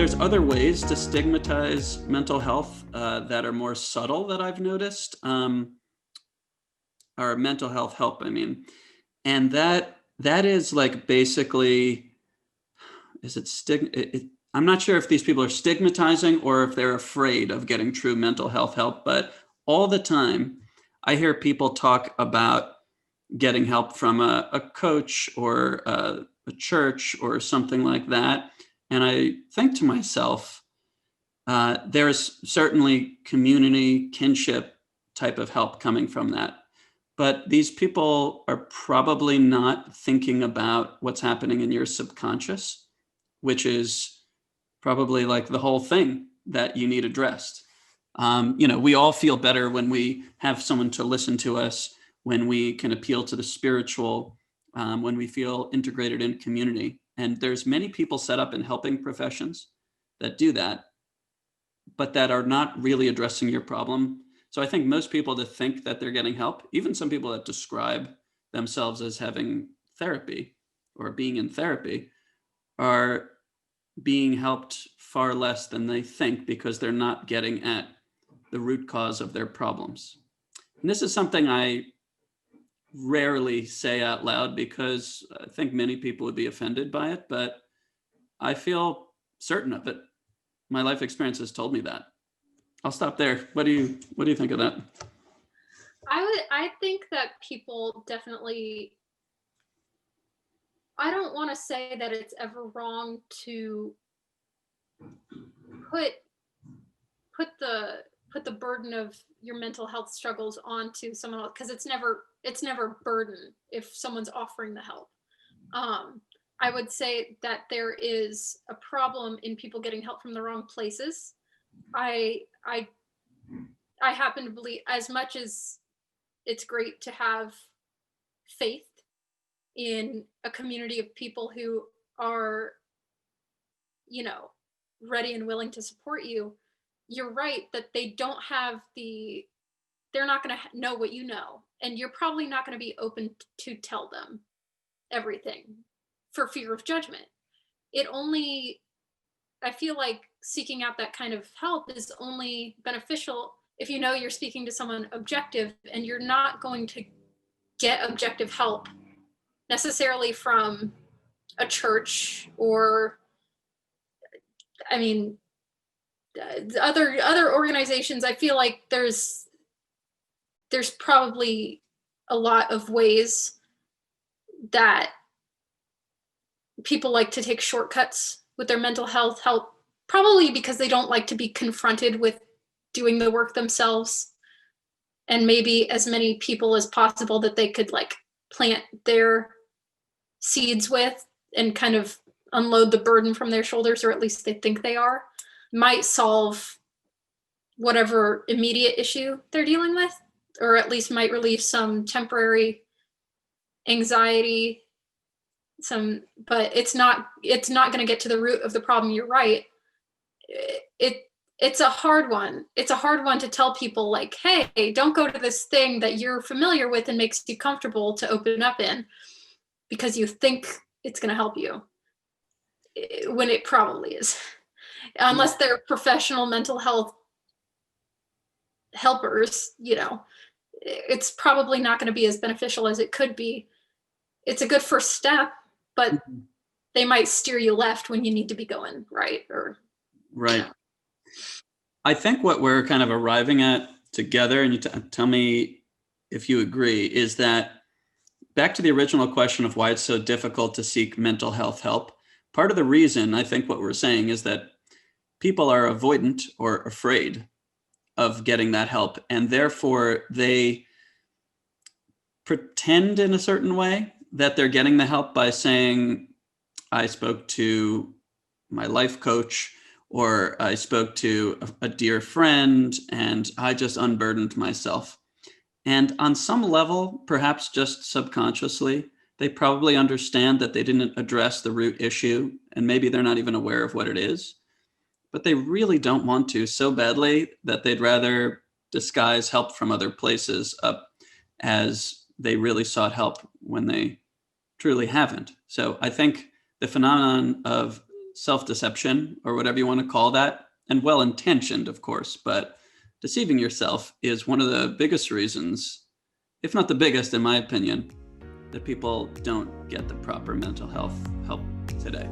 There's other ways to stigmatize mental health that are more subtle that I've noticed, or mental health help, I mean. And that is like basically, is it I'm not sure if these people are stigmatizing or if they're afraid of getting true mental health help, but all the time I hear people talk about getting help from a coach or a church or something like that. And I think to myself, there's certainly community kinship type of help coming from that. But these people are probably not thinking about what's happening in your subconscious, which is probably like the whole thing that you need addressed. We all feel better when we have someone to listen to us, when we can appeal to the spiritual, when we feel integrated in community. And there's many people set up in helping professions that do that, but that are not really addressing your problem. So I think most people that think that they're getting help, even some people that describe themselves as having therapy or being in therapy, are being helped far less than they think because they're not getting at the root cause of their problems. And this is something I rarely say out loud because I think many people would be offended by it, but I feel certain of it. My life experience has told me that. I'll stop there. What do you think of that? I think that people definitely, I don't want to say that it's ever wrong to put the burden of your mental health struggles onto someone else, because it's never burden if someone's offering the help. I would say that there is a problem in people getting help from the wrong places. I happen to believe, as much as it's great to have faith in a community of people who are, ready and willing to support you, you're right that they're not going to know what you know. And you're probably not going to be open to tell them everything for fear of judgment. I feel like seeking out that kind of help is only beneficial if you know you're speaking to someone objective, and you're not going to get objective help necessarily from a church or, other organizations. I feel like there's probably a lot of ways that people like to take shortcuts with their mental health help, probably because they don't like to be confronted with doing the work themselves, and maybe as many people as possible that they could like plant their seeds with and kind of unload the burden from their shoulders, or at least they think they are, might solve whatever immediate issue they're dealing with, or at least might relieve some temporary anxiety, but it's not going to get to the root of the problem. You're right. It's a hard one. It's a hard one to tell people, like, hey, don't go to this thing that you're familiar with and makes you comfortable to open up in because you think it's going to help you, when it probably is. Unless they're professional mental health helpers, it's probably not going to be as beneficial as it could be. It's a good first step, but they might steer you left when you need to be going right. Right. I think what we're kind of arriving at together, and you tell me if you agree, is that back to the original question of why it's so difficult to seek mental health help. Part of the reason, I think what we're saying, is that people are avoidant or afraid of getting that help, and therefore they pretend in a certain way that they're getting the help by saying, I spoke to my life coach, or I spoke to a dear friend and I just unburdened myself. And on some level, perhaps just subconsciously, they probably understand that they didn't address the root issue, and maybe they're not even aware of what it is, but they really don't want to so badly that they'd rather disguise help from other places up as they really sought help when they truly haven't. So I think the phenomenon of self-deception, or whatever you want to call that, and well-intentioned, of course, but deceiving yourself is one of the biggest reasons, if not the biggest, in my opinion, that people don't get the proper mental health help today.